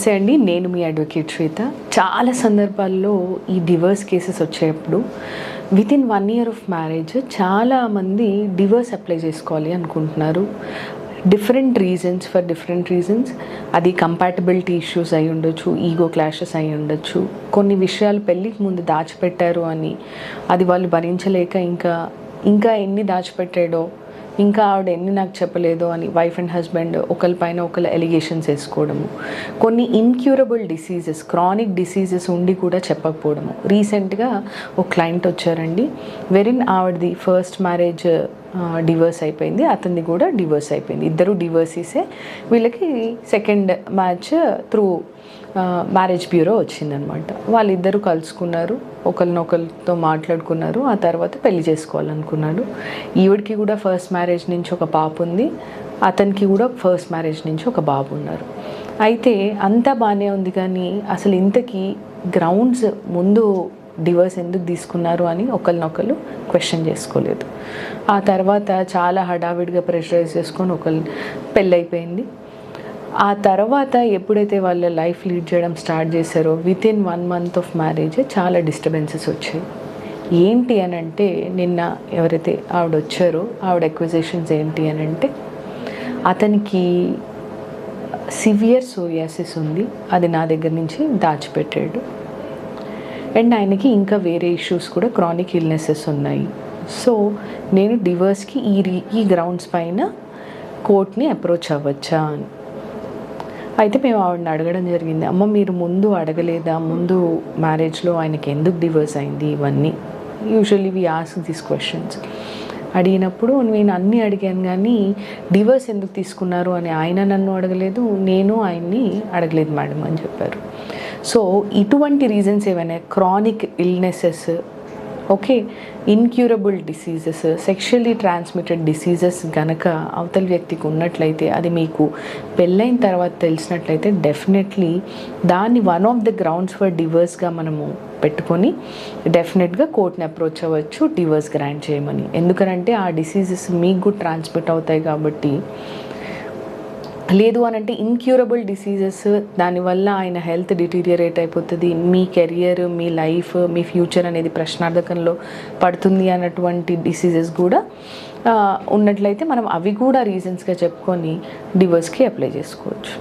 నమస్తే అండి, నేను మీ అడ్వకేట్ శ్వేత. చాలా సందర్భాల్లో ఈ డివోర్స్ కేసెస్ వచ్చేటప్పుడు వితిన్ 1 year ఆఫ్ మ్యారేజ్ చాలామంది డివోర్స్ అప్లై చేసుకోవాలి అనుకుంటున్నారు. For different reasons. అది కంపాటబిలిటీ ఇష్యూస్ అయి ఉండొచ్చు, ఈగో క్లాషెస్ అయి ఉండొచ్చు, కొన్ని విషయాలు పెళ్ళికి ముందు దాచిపెట్టారు అని అది వాళ్ళు భరించలేక ఇంకా ఎన్ని దాచిపెట్టాడో, ఇంకా ఆవిడ ఎన్ని నాకు చెప్పలేదో అని వైఫ్ అండ్ హస్బెండ్ ఒకరిపైన ఒకరు ఎలిగేషన్స్ వేసుకోవడము, కొన్ని ఇన్క్యూరబుల్ డిసీజెస్, క్రానిక్ డిసీజెస్ ఉండి కూడా చెప్పకపోవడము. రీసెంట్గా ఒక క్లయింట్ వచ్చారండి, వెరిన్ ఆవిడది ఫస్ట్ మ్యారేజ్ డివోర్స్ అయిపోయింది, అతనిది కూడా డివోర్స్ అయిపోయింది. ఇద్దరు డివోర్సీసే. వీళ్ళకి second match through marriage bureau వచ్చిందనమాట. వాళ్ళిద్దరూ కలుసుకున్నారు, ఒకరినొకరితో మాట్లాడుకున్నారు, ఆ తర్వాత పెళ్లి చేసుకోవాలనుకున్నారు. ఈవిడికి కూడా ఫస్ట్ మ్యారేజ్ నుంచి ఒక పాప ఉంది, అతనికి కూడా ఫస్ట్ మ్యారేజ్ నుంచి ఒక బాబు ఉన్నారు. అయితే అంతా బాగానే ఉంది, కానీ అసలు ఇంతకీ గ్రౌండ్స్ ముందు డివోర్స్ ఎందుకు తీసుకున్నారు అని ఒకరినొకరు క్వశ్చన్ చేసుకోలేదు. ఆ తర్వాత చాలా హడావిడిగా ప్రెషరైజ్ చేసుకొని ఒకరు పెళ్ళైపోయింది. ఆ తర్వాత ఎప్పుడైతే వాళ్ళ లైఫ్ లీడ్ చేయడం స్టార్ట్ చేశారో వితిన్ 1 month ఆఫ్ మ్యారేజ్ చాలా డిస్టర్బెన్సెస్ వచ్చాయి. ఏంటి అని అంటే, నిన్న ఎవరైతే ఆవిడ వచ్చారో ఆవిడ ఎక్విజేషన్స్ ఏంటి అని అంటే, అతనికి సివియర్ సోరియాసిస్ ఉంది, అది నా దగ్గర నుంచి దాచిపెట్టాడు. అండ్ ఆయనకి ఇంకా వేరే ఇష్యూస్ కూడా, క్రానిక్ ఇల్నెసెస్ ఉన్నాయి. సో నేను డివోర్స్కి ఈ గ్రౌండ్స్ పైన కోర్ట్ని అప్రోచ్ అవ్వచ్చా అని. అయితే మేము ఆవిడని అడగడం జరిగింది, అమ్మ మీరు ముందు అడగలేదా, ముందు మ్యారేజ్లో ఆయనకి ఎందుకు డివోర్స్ అయింది, ఇవన్నీ. Usually we ask these questions. అడిగినప్పుడు నేను అన్నీ అడిగాను, కానీ డివోర్స్ ఎందుకు తీసుకున్నారు అని ఆయన నన్ను అడగలేదు, నేను ఆయన్ని అడగలేదు మేడం అని చెప్పారు. సో ఇటువంటి రీజన్స్ ఏమైనా, chronic illnesses, okay, incurable diseases, sexually transmitted diseases గనక అవతల వ్యక్తికి ఉన్నట్లయితే, అది మీకు పెళ్ళైన తర్వాత తెలిసినట్లయితే డెఫినెట్లీ దాన్ని one of the grounds for డివోర్స్గా మనము పెట్టుకొని డెఫినెట్గా కోర్ట్ని అప్రోచ్ అవ్వచ్చు డివోర్స్ గ్రాంట్ చేయమని. ఎందుకంటే ఆ డిసీజెస్ మీకు కూడా ట్రాన్స్మిట్ అవుతాయి కాబట్టి. లేదు అని అంటే ఇన్క్యూరబుల్ డిసీజెస్, దానివల్ల ఆయన హెల్త్ డిటీరియేట్ అయిపోతుంది, మీ కెరియర్, మీ లైఫ్, మీ ఫ్యూచర్ అనేది ప్రశ్నార్థకంలో పడుతుంది అన్నటువంటి డిసీజెస్ కూడా ఉన్నట్లయితే మనం అవి కూడా రీజన్స్గా చెప్పుకొని డివోర్స్కి అప్లై చేసుకోవచ్చు.